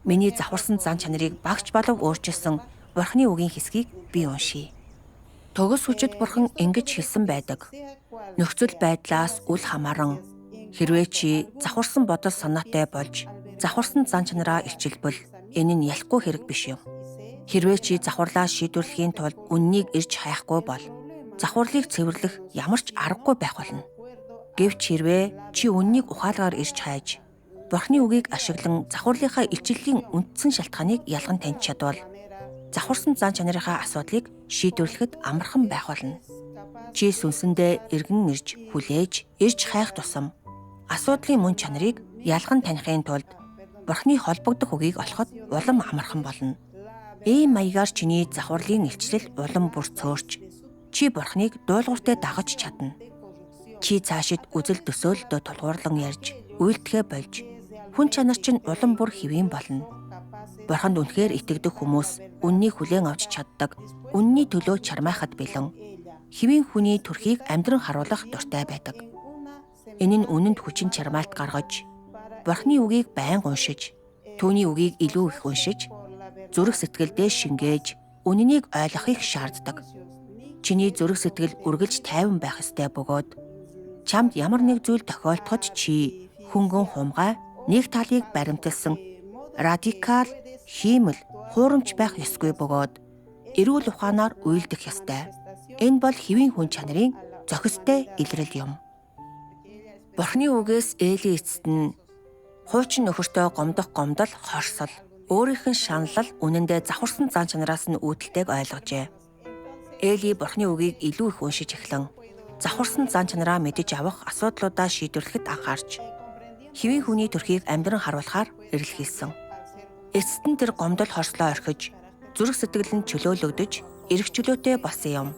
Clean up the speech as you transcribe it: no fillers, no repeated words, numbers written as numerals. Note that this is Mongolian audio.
Миний завхарсан зан чанарыг багч болов өөрчилсөн Бурхны үгийн хэсгийг би уншийе. Тогос хүчит Бурхан ингэж хэлсэн байдаг. Нөхцөл байдлаас үл хамааран хэрвээ чи завхарсан бодол санаатай болж завхарсан зан чанараа илчилбэл энэ нь ялахгүй хэрэг биш юм. Хэрвээ чи завхарлаа шийдвэрлэхийн тулд үннийг ирж хаяхгүй бол завхарлыг цэвэрлэх ямар ч аргагүй байх болно. Гэвч хэрвээ чи үннийг ухаалгаар ирж хайж Бурхны үгийг ашиглан завхарлынхаа илчлэлийн үндсэн шалтгааныг ялган таньж чадвал завхарсан зан чанарынхаа асуудлыг шийдвэрлэхэд амархан байх болно. Чи сүнсэндээ эргэн ирж хүлээж, ирж хайх тусам асуудлын мөн чанарыг ялган таних тулд Бурхны холбогдох үгийг олоход улам амархан болно. Ийм маягаар чиний завхарлын илчлэл улам бүр цөөрч, чи Бурхныг дуулууртай дагаж чадна. Чи цаашид үзэл төсөөлөлтөд тулгуурлан ярьж, үйлдэхэ болж, хүн чанар чинь улам бүр хэвийн болно. Бурханд үнэхээр итгэдэг хүмүүс үннийг хүлээн авч чаддаг, үнний төлөө чармайхад бэлэн хэвийн хүний төрхийг амьдран харуулах дуртай байдаг. Энэ нь үнэнд хүчин чармаалт гаргаж, Бурхны үгийг байнга уншиж, түүний үгийг илүү их уншиж, зүрх сэтгэлдээ шингээж, үнэнийг ойлгохыг шаарддаг. Чиний зүрх сэтгэл үргэлж тайван байх ёстой бөгөөд чамд ямар нэг зүйл тохиолдоход чи хөнгөн хумгай, нэг талыг баримталсан радикал, хиймэл, хуурамч байх ёсгүй бөгөөд эрүүл ухаанаар үйлдэх ёстой. Энэ бол хэвийн хүн чанарын зохистой илрэл юм. Бурхны үгээс Эли эцэст нь хуучин нөхөртөө гомдох гомдол хорсол, өөрийнх нь шаналл үнэндээ завхарсан зан чанараас нь үүдэлтэйг ойлгожээ. Эли Бурхны үгийг илүү их уншиж эхлэн завхарсан зан чанараа мэдэж авах асуудлуудаа шийдвэрлэхэд анхаарч хэвийн хүний төрхийг амьдран харуулахаар эрэлхийлсэн. Эцэст нь тэр гомдол хорслоо орхиж, зүрх сэтгэл нь чөлөөлөгдөж, эрх чөлөөтэй болсон юм.